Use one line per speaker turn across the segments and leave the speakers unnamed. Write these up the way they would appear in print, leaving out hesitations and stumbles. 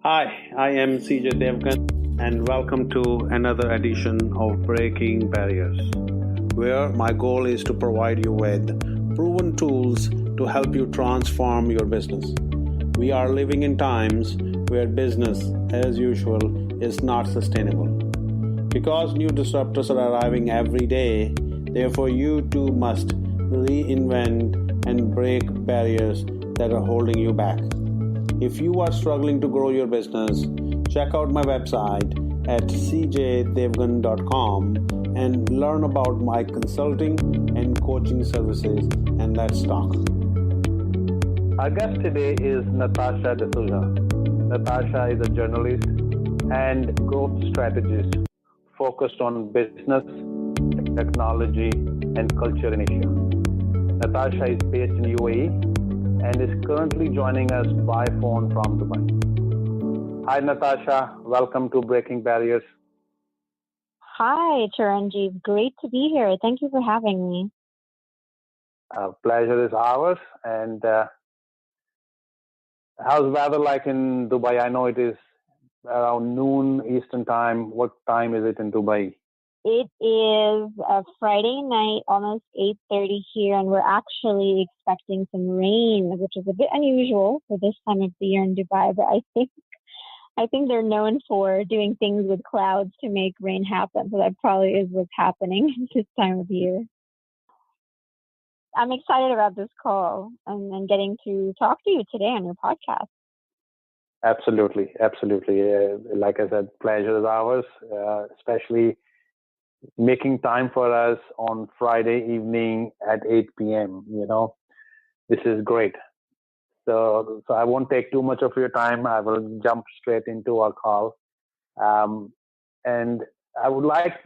Hi, I am CJ Devgan, and welcome to another edition of Breaking Barriers, where my goal is to provide you with proven tools to help you transform your business. We are living in times where business, as usual, is not sustainable. Because new disruptors are arriving every day, therefore, you too must reinvent and break barriers that are holding you back. If you are struggling to grow your business, check out my website at cjdevgan.com and learn about my consulting and coaching services, and let's talk. Our guest today is Natasha D'Souza. Natasha is a journalist and growth strategist focused on business, technology, and culture in Asia. Natasha is based in UAE and is currently joining us by phone from Dubai. Hi, Natasha. Welcome to Breaking Barriers.
Hi, Chiranjeev. Great to be here. Thank you for having me.
Pleasure is ours. And how's weather like in Dubai? I know it is around noon Eastern time. What time is it in Dubai?
It is a Friday night, almost 8:30 here, and we're actually expecting some rain, which is a bit unusual for this time of the year in Dubai. But I think they're known for doing things with clouds to make rain happen. So that probably is what's happening this time of year. I'm excited about this call and getting to talk to you today on your podcast.
Absolutely. Like I said, pleasure is ours, especially making time for us on Friday evening at 8 p.m. This is great. So I won't take too much of your time. I will jump straight into our call. And I would like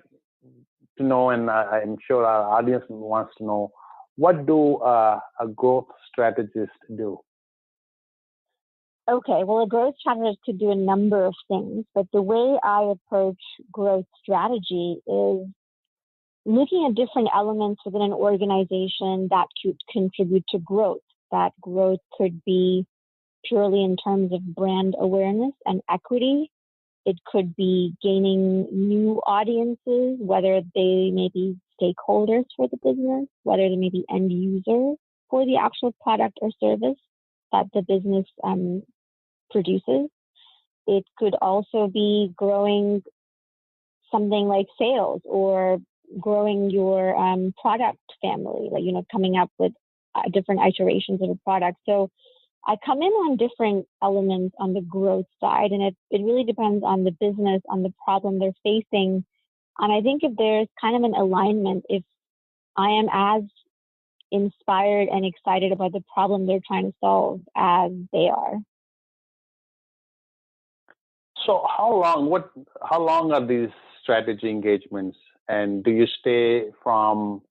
to know, and I'm sure our audience wants to know, what do a growth strategist do?
Okay, well, a growth strategist could do a number of things, but the way I approach growth strategy is looking at different elements within an organization that could contribute to growth. That growth could be purely in terms of brand awareness and equity. It could be gaining new audiences, whether they may be stakeholders for the business, whether they may be end users for the actual product or service that the business produces. It could also be growing something like sales or growing your product family, like, coming up with different iterations of a product. So I come in on different elements on the growth side, and it really depends on the business, on the problem they're facing. And I think if there's kind of an alignment, if I am as inspired and excited about the problem they're trying to solve as they are.
So how long are these strategy engagements, and do you stay from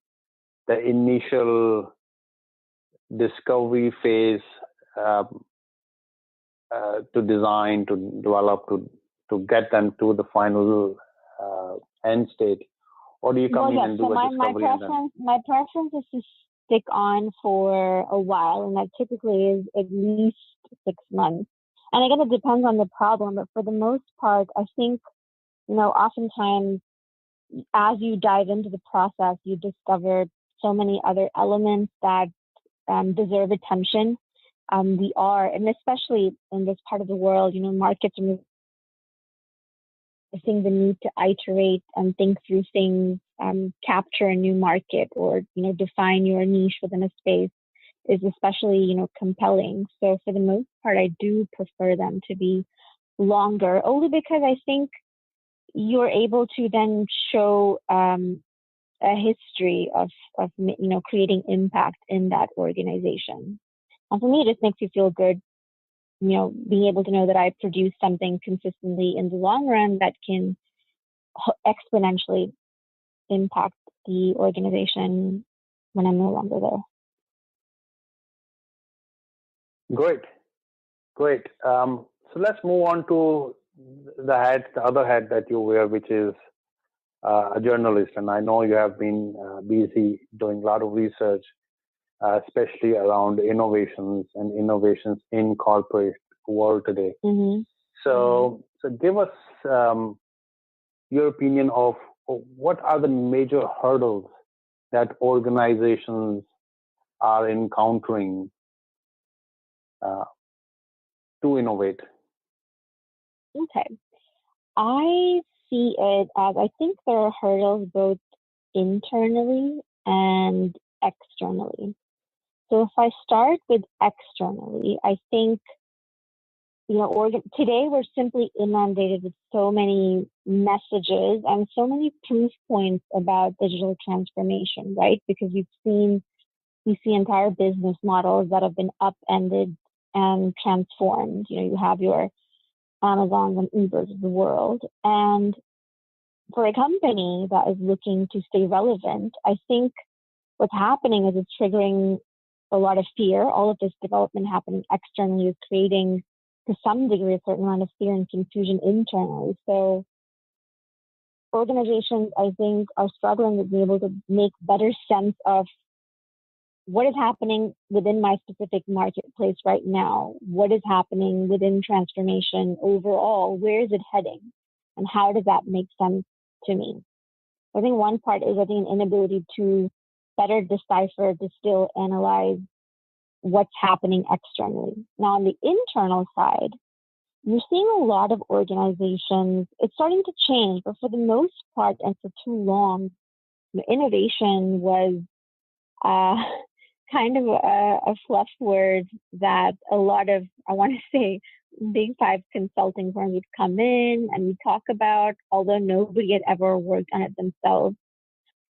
the initial discovery phase to design, to develop, to get them to the final end state, or do you come in and do a discovery?
My preference is to stick on for a while, and that typically is at least 6 months. And again, it depends on the problem, but for the most part, I think, oftentimes as you dive into the process, you discover so many other elements that deserve attention. And especially in this part of the world, markets are seeing the need to iterate and think through things, capture a new market, or, define your niche within a space is especially, compelling. So for the most part, I do prefer them to be longer, only because I think you're able to then show a history of creating impact in that organization. And for me, it just makes you feel good, being able to know that I produce something consistently in the long run that can exponentially impact the organization when I'm no longer there.
Great. So let's move on to the other hat that you wear, which is a journalist. And I know you have been busy doing a lot of research, especially around innovations in corporate world today.
Mm-hmm.
So give us your opinion of what are the major hurdles that organizations are encountering to innovate.
Okay. I see it as, I think there are hurdles both internally and externally. So if I start with externally, I think, today we're simply inundated with so many messages and so many proof points about digital transformation, right? Because we see entire business models that have been upended and transformed. You have your Amazons and Ubers of the world. And for a company that is looking to stay relevant, I think what's happening is it's triggering a lot of fear. All of this development happening externally is creating, to some degree, a certain amount of fear and confusion internally. So organizations, I think, are struggling to be able to make better sense of what is happening within my specific marketplace right now. What is happening within transformation overall? Where is it heading? And how does that make sense to me? I think one part is, an inability to better decipher, distill, analyze what's happening externally. Now, on the internal side, you're seeing a lot of organizations, it's starting to change, but for the most part, and for too long, the innovation was kind of a fluff word that a lot of, I want to say, big five consulting firms would come in and we talk about, although nobody had ever worked on it themselves,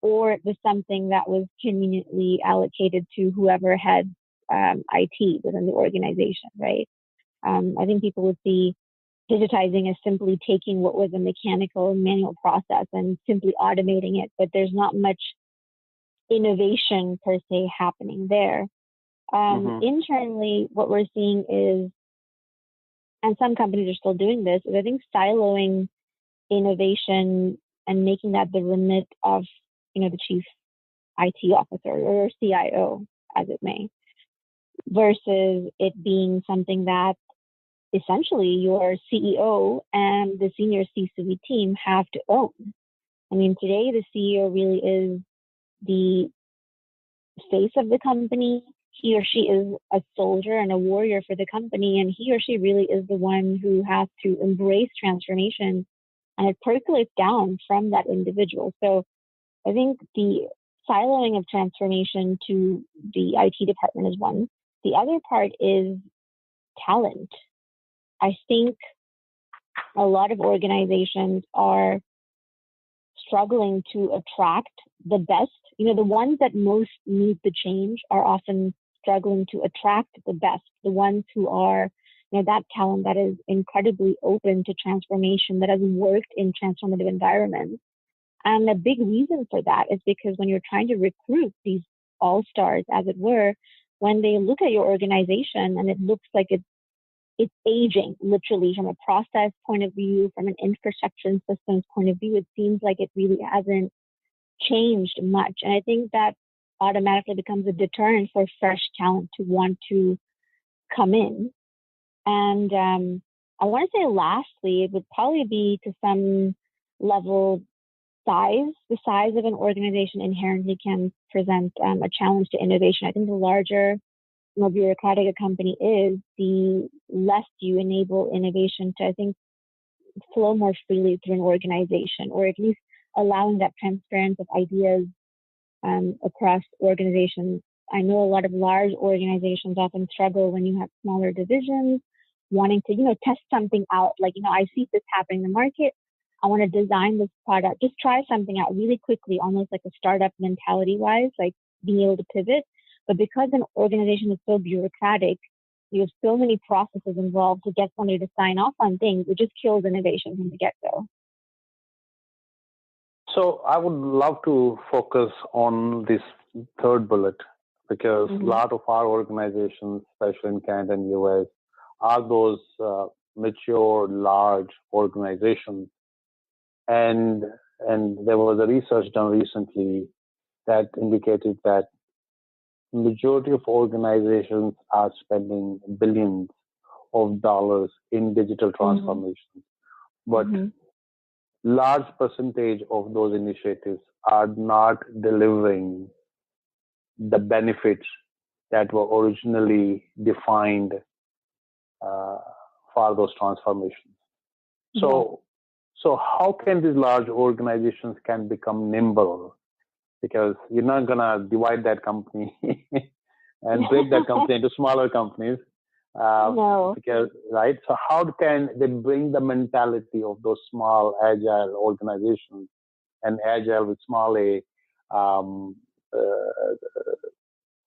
or it was something that was conveniently allocated to whoever had IT within the organization, right? I think people would see digitizing as simply taking what was a mechanical manual process and simply automating it, but there's not much innovation per se happening there. Internally, what we're seeing is, and some companies are still doing this, is I think siloing innovation and making that the remit of, the chief IT officer or CIO, as it may, versus it being something that essentially your CEO and the senior C-suite team have to own. I mean, today the CEO really is the face of the company. He or she is a soldier and a warrior for the company, and he or she really is the one who has to embrace transformation, and it percolates down from that individual. So I think the siloing of transformation to the IT department is one. The other part is talent. I think a lot of organizations are struggling to attract the best. The ones that most need the change are often struggling to attract the best, the ones who are, that talent that is incredibly open to transformation, that has worked in transformative environments. And a big reason for that is because when you're trying to recruit these all-stars, as it were, when they look at your organization and it looks like it's aging, literally, from a process point of view, from an infrastructure and systems point of view, it seems like it really hasn't changed much. And I think that automatically becomes a deterrent for fresh talent to want to come in. And I want to say lastly, it would probably be to some level size. The size of an organization inherently can present a challenge to innovation. I think the larger, more bureaucratic a company is, the less you enable innovation to, I think, flow more freely through an organization, or at least allowing that transference of ideas across organizations. I know a lot of large organizations often struggle when you have smaller divisions wanting to, test something out. Like, I see this happening in the market. I want to design this product. Just try something out really quickly, almost like a startup mentality wise, like being able to pivot. But because an organization is so bureaucratic, you have so many processes involved to get somebody to sign off on things, it just kills innovation from the get-go.
So I would love to focus on this third bullet, because a lot of our organizations, especially in Canada and US, are those mature, large organizations. And there was a research done recently that indicated that majority of organizations are spending billions of dollars in digital transformation, but large percentage of those initiatives are not delivering the benefits that were originally defined for those transformations. So how can these large organizations can become nimble? Because you're not gonna divide that company and break that company into smaller companies.
No.
Because, right? So how can they bring the mentality of those small, agile organizations and agile with small a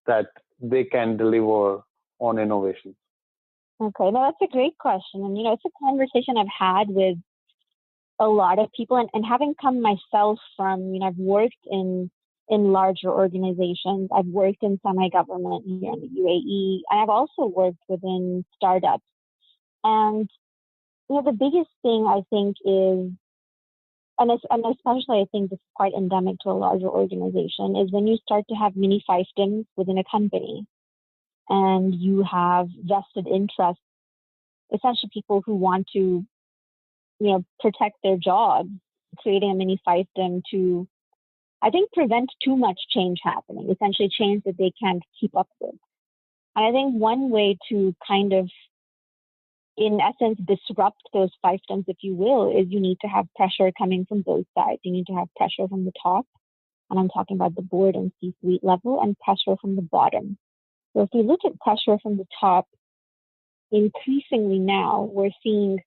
that they can deliver on innovations?
Okay, no, that's a great question. And, it's a conversation I've had with a lot of people. And having come myself from, I've worked in larger organizations. I've worked in semi-government here in the UAE. And I've also worked within startups. And, the biggest thing I think is, and especially I think this is quite endemic to a larger organization, is when you start to have mini fiefdoms within a company and you have vested interests, essentially people who want to, protect their jobs, creating a mini fiefdom to, I think, prevent too much change happening, essentially change that they can't keep up with. And I think one way to kind of, in essence, disrupt those fiefdoms, if you will, is you need to have pressure coming from both sides. You need to have pressure from the top, and I'm talking about the board and C-suite level, and pressure from the bottom. So if you look at pressure from the top, increasingly now we're seeing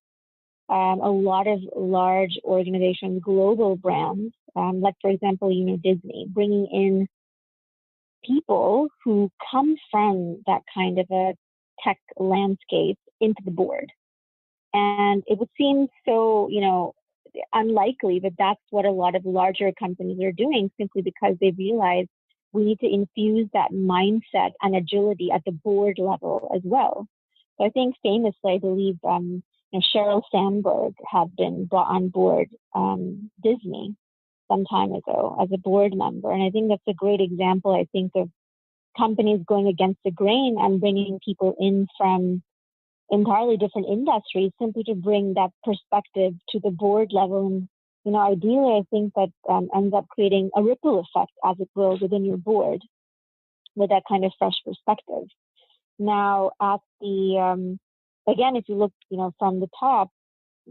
a lot of large organizations, global brands, like, for example, Disney, bringing in people who come from that kind of a tech landscape into the board. And it would seem so, unlikely that that's what a lot of larger companies are doing, simply because they realize we need to infuse that mindset and agility at the board level as well. So I think famously, I believe, Sheryl Sandberg had been brought on board Disney some time ago as a board member. And I think that's a great example, I think, of companies going against the grain and bringing people in from entirely different industries simply to bring that perspective to the board level. And, ideally, I think that ends up creating a ripple effect, as it will, within your board with that kind of fresh perspective. Now, at the again, if you look, from the top,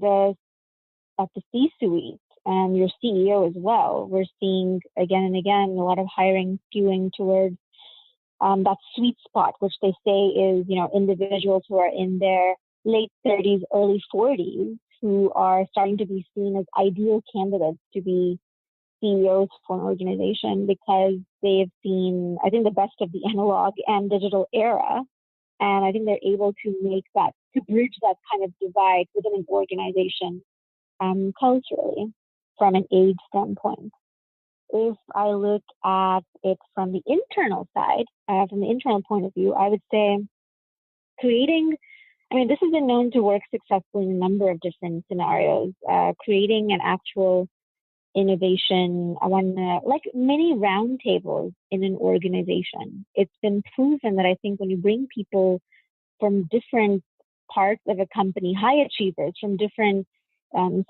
at the C-suite and your CEO as well, we're seeing again and again a lot of hiring skewing towards that sweet spot, which they say is, individuals who are in their late 30s, early 40s, who are starting to be seen as ideal candidates to be CEOs for an organization, because they've seen, I think, the best of the analog and digital era. And I think they're able to bridge that kind of divide within an organization culturally from an age standpoint. If I look at it from the internal side, from the internal point of view, I would say this has been known to work successfully in a number of different scenarios, creating an actual innovation, like mini roundtables in an organization. It's been proven that I think when you bring people from different parts of a company, high achievers from different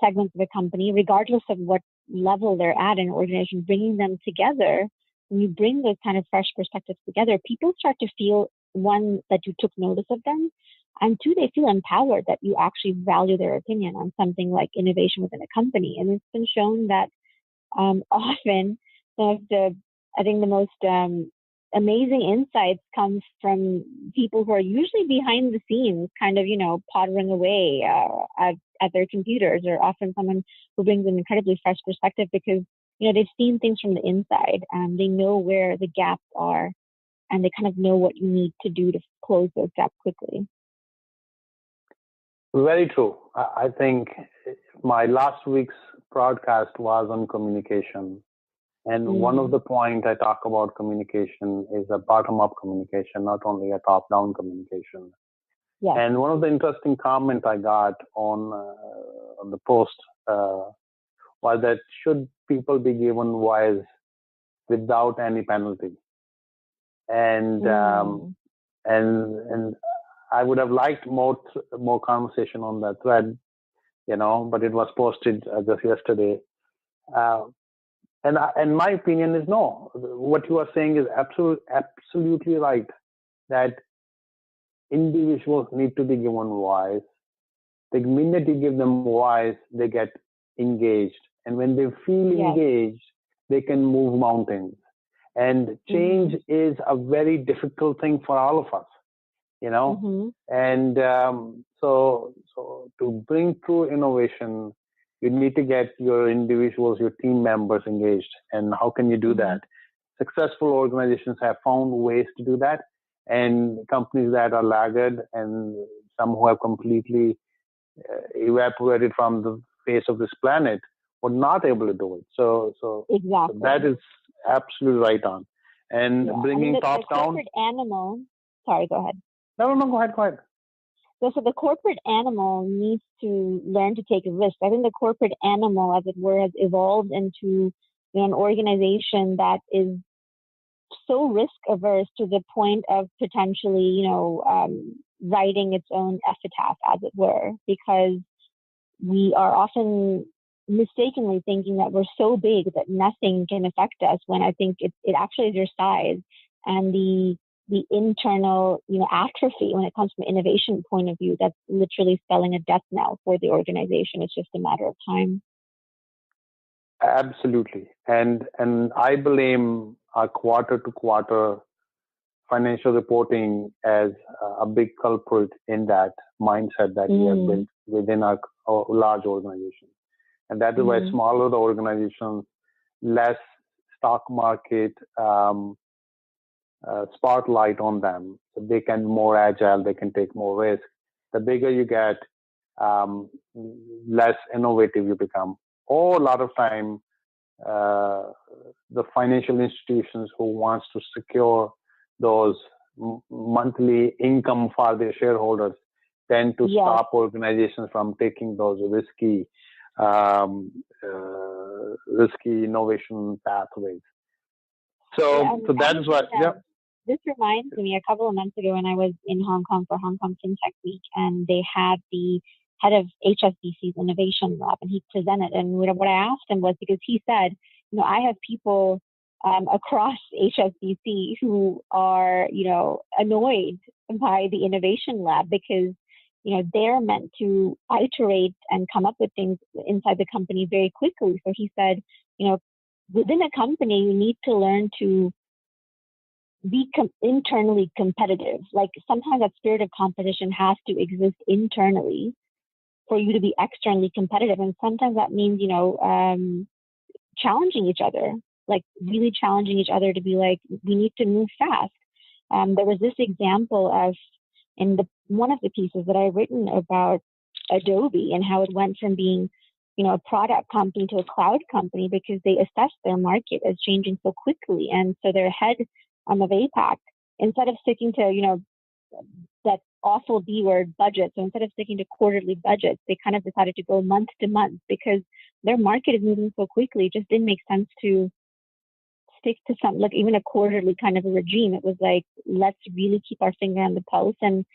segments of a company, regardless of what level they're at in an organization, bringing them together, when you bring those kind of fresh perspectives together, people start to feel, one, that you took notice of them, and two, they feel empowered that you actually value their opinion on something like innovation within a company. And it's been shown that often some of the most amazing insights come from people who are usually behind the scenes, kind of, pottering away at their computers, or often someone who brings an incredibly fresh perspective because, they've seen things from the inside and they know where the gaps are and they kind of know what you need to do to close those gaps quickly.
Very true. I think my last week's broadcast was on communication. And one of the points I talk about communication is a bottom-up communication, not only a top-down communication. Yeah. And one of the interesting comments I got on the post was that should people be given voice without any penalty? And I would have liked more conversation on that thread, but it was posted just yesterday. Uh, and my opinion is no. What you are saying is absolutely right. That individuals need to be given voice. The minute you give them voice, they get engaged, and when they feel engaged, they can move mountains. And change is a very difficult thing for all of us, And so to bring true innovation, you need to get your individuals, your team members engaged. And how can you do that? Successful organizations have found ways to do that, and companies that are laggard and some who have completely evaporated from the face of this planet were not able to do it. So
exactly.
So that is absolutely right on. And bringing top
the
down.
Corporate animal. Sorry, go ahead.
No, go ahead.
So the corporate animal needs to learn to take a risk. I think the corporate animal, as it were, has evolved into an organization that is so risk averse to the point of potentially, writing its own epitaph, as it were, because we are often mistakenly thinking that we're so big that nothing can affect us, when I think it actually is your size and the internal, atrophy when it comes from an innovation point of view, that's literally spelling a death knell for the organization. It's just a matter of time.
Absolutely. And I blame our quarter to quarter financial reporting as a big culprit in that mindset that we have built within our large organization. And that is why smaller the organizations, less stock market spotlight on them. So they can be more agile, they can take more risk. The bigger you get, less innovative you become. Or a lot of time, the financial institutions who wants to secure those monthly income for their shareholders tend to stop organizations from taking those risky innovation pathways. So that is what.
This reminds me, a couple of months ago when I was in Hong Kong for Hong Kong FinTech Week, and they had the head of HSBC's innovation lab, and he presented. And what I asked him was, because he said, I have people across HSBC who are, annoyed by the innovation lab because, they're meant to iterate and come up with things inside the company very quickly. So he said, within a company, you need to learn to be internally competitive. Like sometimes that spirit of competition has to exist internally for you to be externally competitive. And sometimes that means, challenging each other, like really challenging each other to be like, we need to move fast. There was this example of, in one of the pieces that I've written about Adobe and how it went from being, a product company to a cloud company because they assessed their market as changing so quickly. And so their head of APAC, instead of sticking to, that awful B word budget. So instead of sticking to quarterly budgets, they kind of decided to go month to month because their market is moving so quickly. It just didn't make sense to stick to something like even a quarterly kind of a regime. It was like, let's really keep our finger on the pulse and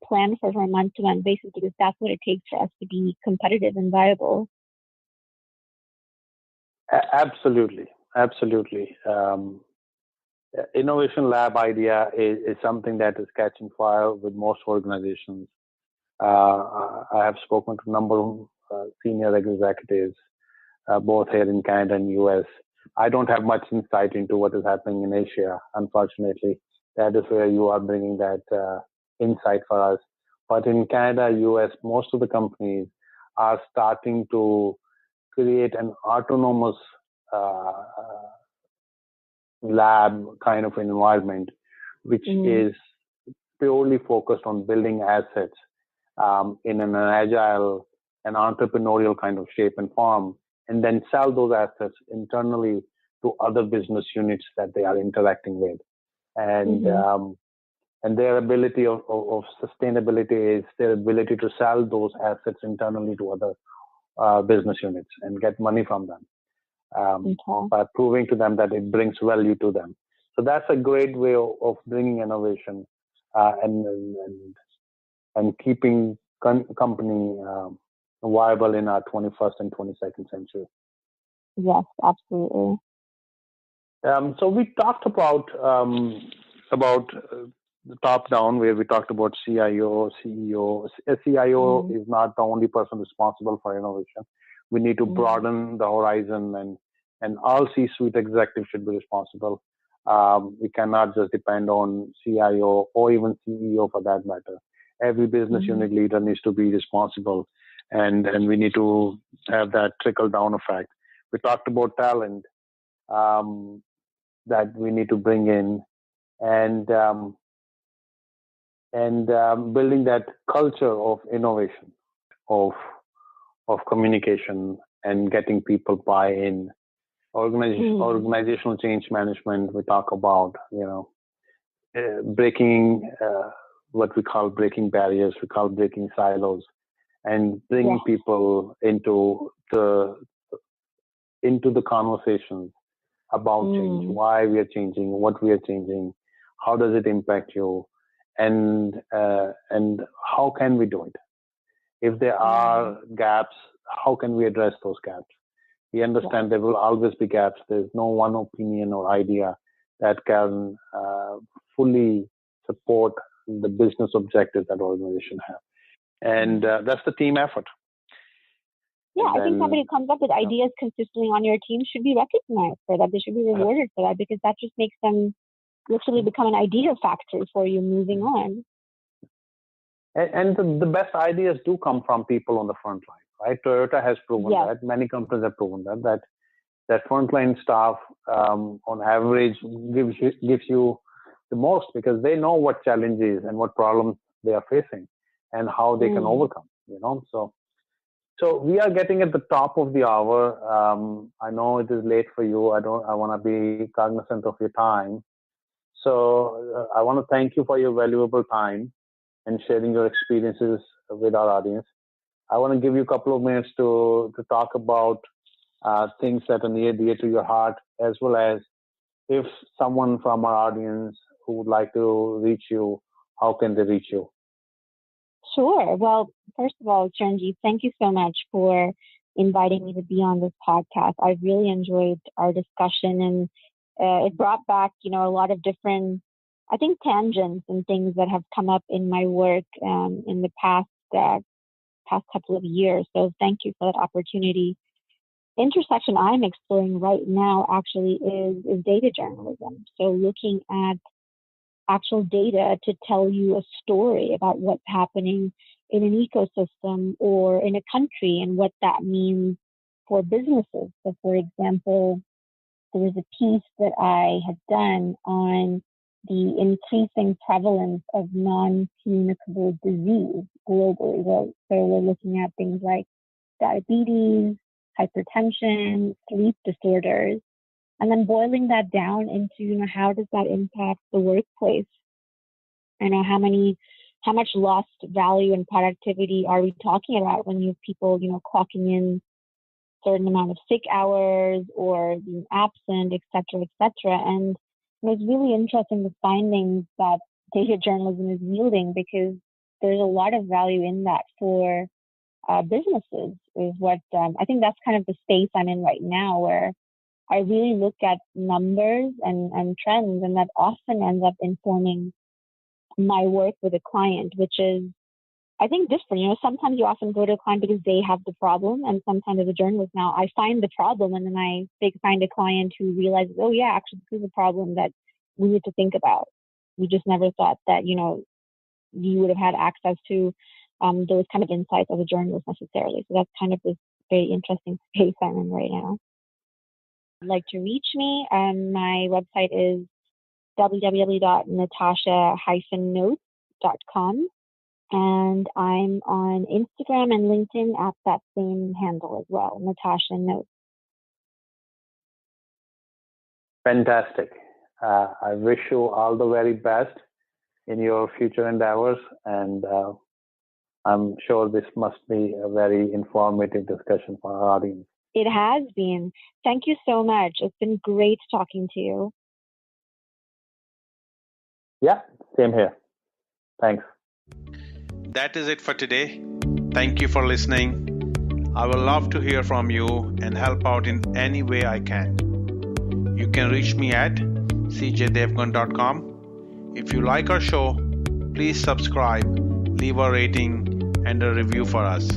plan for a month to month basis, because that's what it takes for us to be competitive and viable.
Absolutely. Innovation lab idea is something that is catching fire with most organizations. I have spoken to a number of senior executives, both here in Canada and US. I don't have much insight into what is happening in Asia, unfortunately. That is where you are bringing that insight for us. But in Canada, US, most of the companies are starting to create an autonomous lab kind of environment, which is purely focused on building assets in an agile and entrepreneurial kind of shape and form, and then sell those assets internally to other business units that they are interacting with. And their ability of sustainability is their ability to sell those assets internally to other business units and get money from them. By proving to them that it brings value to them. So that's a great way of bringing innovation. And and keeping company viable in our 21st and 22nd century.
Yes, absolutely.
So we talked about the top down, where we talked about CIO, CEO. A CIO is not the only person responsible for innovation. We need to broaden the horizon, and all C-suite executives should be responsible. We cannot just depend on CIO or even CEO for that matter. Every business unit leader needs to be responsible, and we need to have that trickle down effect. We talked about talent that we need to bring in, and building that culture of innovation, of communication, and getting people buy-in. Organizational change management. We talk about breaking what we call breaking barriers. We call breaking silos, and bringing people into the conversations about change, why we are changing, what we are changing, how does it impact you, and how can we do it? If there are gaps, how can we address those gaps? We understand there will always be gaps. There's no one opinion or idea that can fully support the business objectives that organization have. And that's the team effort.
Yeah, I think somebody who comes up with ideas consistently on your team should be recognized for that. They should be rewarded for that, because that just makes them literally become an idea factory for you moving on.
And the best ideas do come from people on the front line, right? Toyota has proven that. Many companies have proven that frontline staff, on average, gives you the most, because they know what challenges and what problems they are facing and how they can overcome. So we are getting at the top of the hour. I know it is late for you. I want to be cognizant of your time. So I want to thank you for your valuable time and sharing your experiences with our audience. I want to give you a couple of minutes to talk about things that are near dear to your heart, as well as if someone from our audience who would like to reach you, how can they reach you?
Sure. Well, first of all, Chiranjeev, thank you so much for inviting me to be on this podcast. I really enjoyed our discussion, and it brought back, a lot of different, I think, tangents and things that have come up in my work in the past couple of years. So thank you for that opportunity. Intersection I'm exploring right now actually is data journalism. So looking at actual data to tell you a story about what's happening in an ecosystem or in a country, and what that means for businesses. So, for example, there was a piece that I had done on the increasing prevalence of non-communicable disease globally. So we're looking at things like diabetes, hypertension, sleep disorders, and then boiling that down into, how does that impact the workplace? How much lost value and productivity are we talking about when you have people, clocking in certain amount of sick hours or being absent, et cetera, et cetera. And it's really interesting, the findings that data journalism is yielding, because there's a lot of value in that for businesses, is what I think that's kind of the space I'm in right now, where I really look at numbers and trends, and that often ends up informing my work with a client, which is, I think, different. Sometimes you often go to a client because they have the problem, and sometimes as a journalist now, I find the problem, and then I find a client who realizes, oh yeah, actually this is a problem that we need to think about. We just never thought that, you would have had access to those kind of insights as a journalist necessarily. So that's kind of this very interesting space I'm in right now. If you'd like to reach me, my website is www.natasha-notes.com. And I'm on Instagram and LinkedIn at that same handle as well, Natasha Notes.
Fantastic. I wish you all the very best in your future endeavors, and I'm sure this must be a very informative discussion for our audience.
It has been. Thank you so much. It's been great talking to you.
Yeah, same here. Thanks. That is it for today. Thank you for listening. I would love to hear from you and help out in any way I can. You can reach me at cjdevgan.com. If you like our show, please subscribe, leave a rating and a review for us.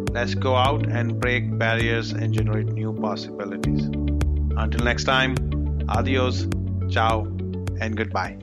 Let's go out and break barriers and generate new possibilities. Until next time, adios, ciao, and goodbye.